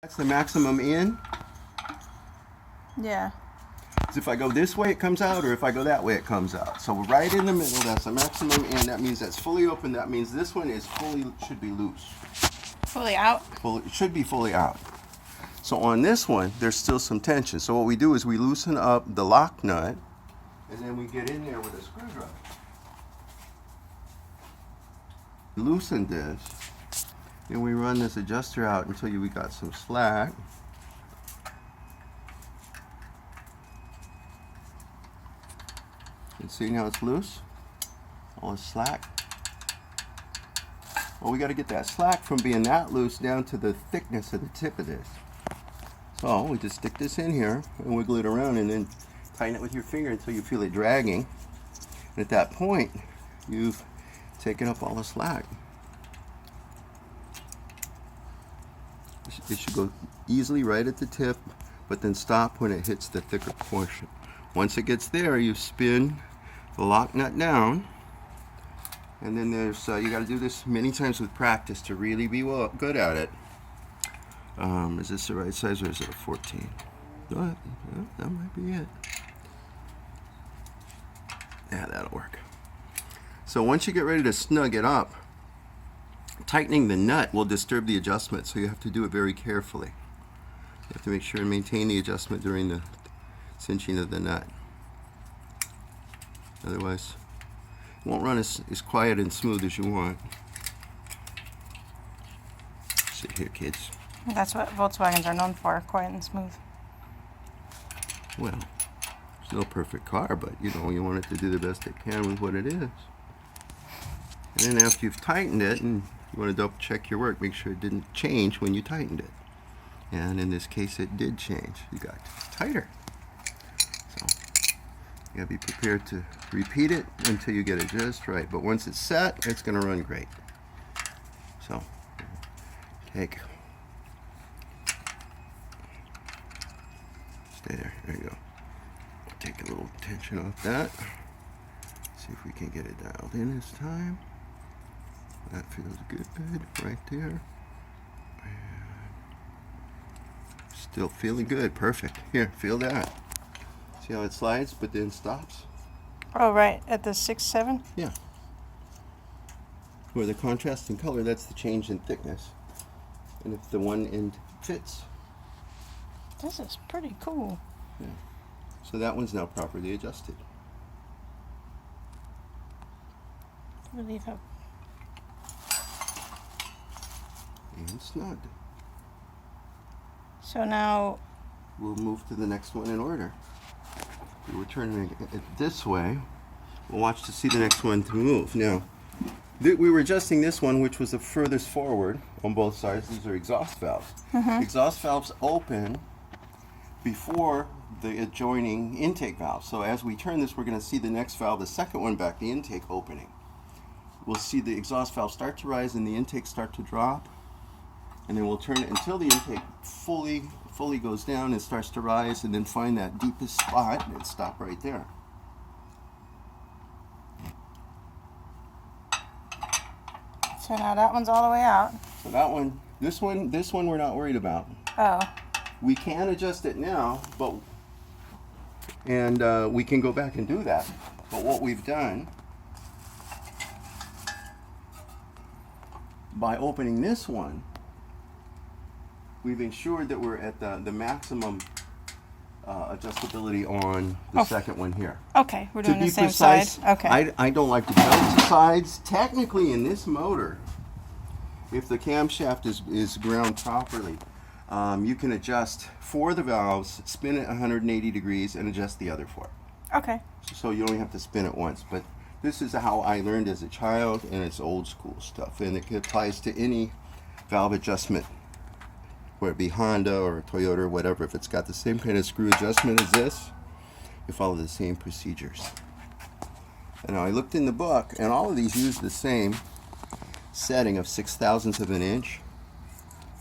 That's the maximum in. Yeah. So if I go this way, it comes out, or if I go that way, it comes out. So right in the middle, that's the maximum in. That means that's fully open. That means this one is should be loose. Fully out? It should be fully out. So on this one, there's still some tension. So what we do is we loosen up the lock nut, and then we get in there with a screwdriver. Loosen this, and we run this adjuster out until we got some slack. And see now it's loose? All the slack. Well, we got to get that slack from being that loose down to the thickness of the tip of this. So we just stick this in here and wiggle it around and then tighten it with your finger until you feel it dragging. And at that point, you've taken up all the slack. It should go easily right at the tip, but then stop when it hits the thicker portion. Once it gets there, you spin the lock nut down, and then there's you got to do this many times with practice to really be good at it. Is this the right size, or is it a 14? Oh, that might be it. Yeah, that'll work. So once you get ready to snug it up, tightening the nut will disturb the adjustment, so you have to do it very carefully. You have to make sure and maintain the adjustment during the cinching of the nut. Otherwise, it won't run as quiet and smooth as you want. Sit here, kids. That's what Volkswagens are known for, quiet and smooth. Well, it's no perfect car, but you know, you want it to do the best it can with what it is. And then after you've tightened it, and you want to double check your work, make sure it didn't change when you tightened it. And in this case, it did change. You got tighter. So you gotta be prepared to repeat it until you get it just right. But once it's set, it's gonna run great. So take, stay there. There you go. Take a little tension off that. See if we can get it dialed in this time. That feels good right there. And still feeling good. Perfect. Here, feel that. See how it slides but then stops? Oh, right. At the 6-7? Yeah. Where the contrast in color, that's the change in thickness. And if the one end fits. This is pretty cool. Yeah. So that one's now properly adjusted. Really hope. And snugged. So now We'll move to the next one in order. We're turning it this way. We'll watch to see the next one to move. Now, we were adjusting this one, which was the furthest forward on both sides. These are exhaust valves. Exhaust valves open before the adjoining intake valve. So as we turn this, we're going to see the next valve, the second one back, the intake opening. We'll see the exhaust valve start to rise and the intake start to drop. And then we'll turn it until the intake fully goes down and starts to rise, and then find that deepest spot and stop right there. So now that one's all the way out. So that one, this one we're not worried about. Oh. We can adjust it now, but we can go back and do that. But what we've done by opening this one, we've ensured that we're at the maximum adjustability on the second one here. Okay, we're doing To be the same precise, side. Okay. I don't like to jump to sides. Technically, in this motor, if the camshaft is ground properly, you can adjust for the valves, spin it 180 degrees, and adjust the other four. Okay. So you only have to spin it once. But this is how I learned as a child, and it's old school stuff, and it applies to any valve adjustment, whether it be Honda or Toyota or whatever. If it's got the same kind of screw adjustment as this, you follow the same procedures. And now I looked in the book, and all of these use the same setting of 6/1000 of an inch.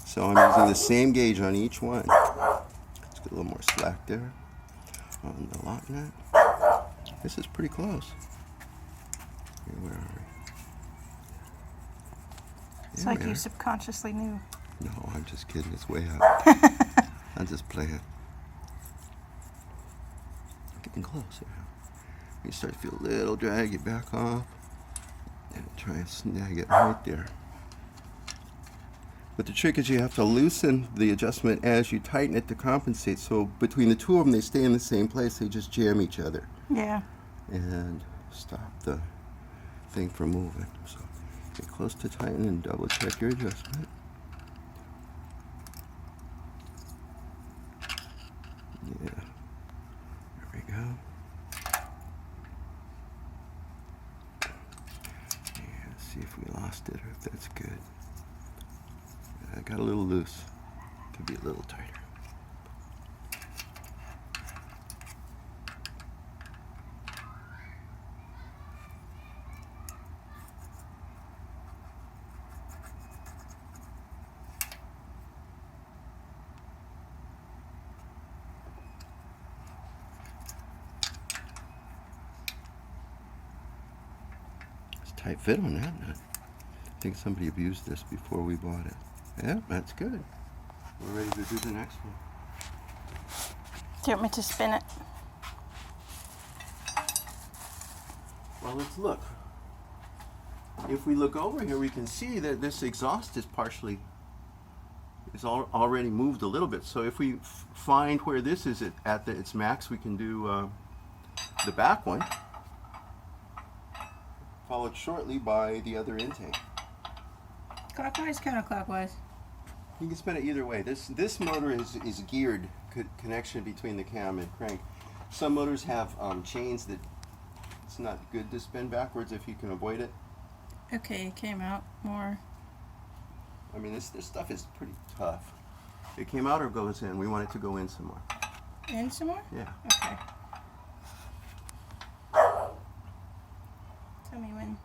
So I'm using the same gauge on each one. Let's get a little more slack there on the lock nut. This is pretty close. Here, where are we? It's like you subconsciously knew. No, I'm just kidding. It's way up. I'm just playing. Getting closer. You start to feel a little drag it back off. And try and snag it right there. But the trick is you have to loosen the adjustment as you tighten it to compensate. So between the two of them, they stay in the same place. They just jam each other. Yeah. And stop the thing from moving. So get close to tighten and double check your adjustment. Yeah. There we go. Yeah, see if we lost it or if that's good. I got a little loose. Could be a little tighter. It's a tight fit on that nut. I think somebody abused this before we bought it. Yeah, that's good. We're ready to do the next one. Do you want me to spin it? Well, let's look. If we look over here, we can see that this exhaust is partially, already moved a little bit. So if we find where this is at its max, we can do the back one, followed shortly by the other intake. Clockwise, counterclockwise. You can spin it either way. This motor is geared connection between the cam and crank. Some motors have chains that it's not good to spin backwards if you can avoid it. Okay, it came out more. I mean, this stuff is pretty tough. It came out or goes in. We want it to go in some more. In some more? Yeah. Okay. Tell me when.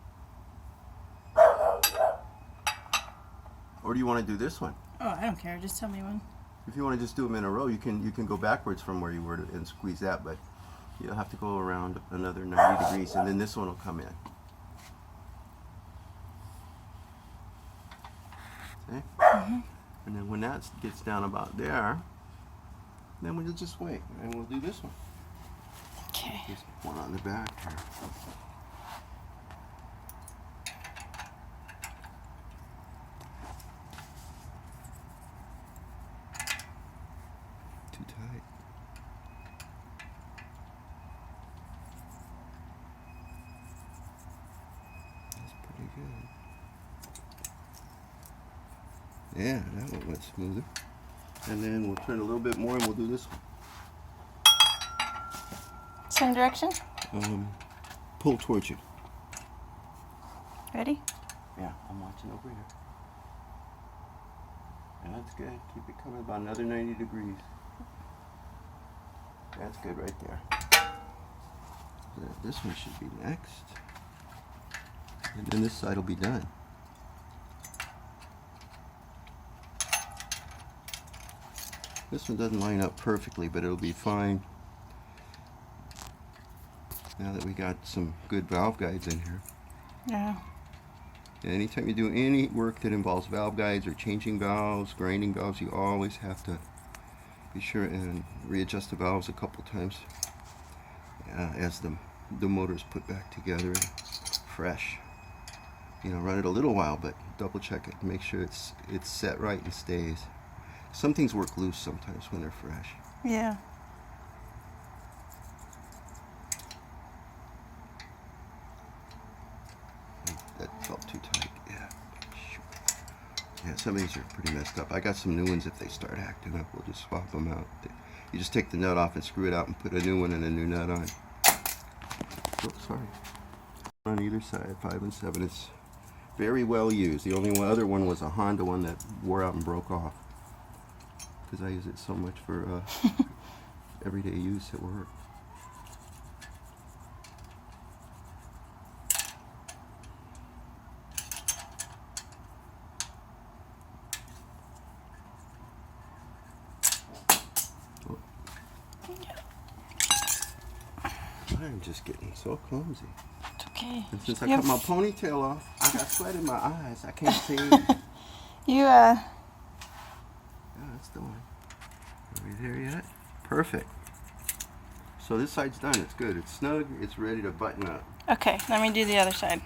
Or do you want to do this one? Oh, I don't care. Just tell me when. If you want to just do them in a row, you can go backwards from where you were and squeeze that, but you'll have to go around another 90 degrees, and then this one will come in. See? Mm-hmm. And then when that gets down about there, then we'll just wait, and we'll do this one. Okay. There's one on the back here. Too tight. That's pretty good. Yeah, that one went smoother. And then we'll turn a little bit more and we'll do this one. Same direction? Pull towards you. Ready? Yeah, I'm watching over here. That's good. Keep it coming about another 90 degrees. That's good right there. This one should be next. And then this side will be done. This one doesn't line up perfectly, but it'll be fine. Now that we got some good valve guides in here. Yeah. And anytime you do any work that involves valve guides or changing valves, grinding valves, you always have to be sure and readjust the valves a couple times as the motor's put back together and fresh. You know, run it a little while, but double check it. Make sure it's set right and stays. Some things work loose sometimes when they're fresh. Yeah. That felt too tight. Yeah. Sure. Yeah, some of these are pretty messed up. I got some new ones. If they start acting up, we'll just swap them out. You just take the nut off and screw it out and put a new one and a new nut on. Oops, sorry. On either side, 5 and 7. It's very well used. The only other one was a Honda one that wore out and broke off. Because I use it so much for everyday use at work. I'm just getting so clumsy. It's okay. And since I cut my ponytail off, I got sweat in my eyes. I can't see. You Still on. Are we there yet? Perfect. So this side's done. It's good. It's snug. It's ready to button up. Okay, let me do the other side.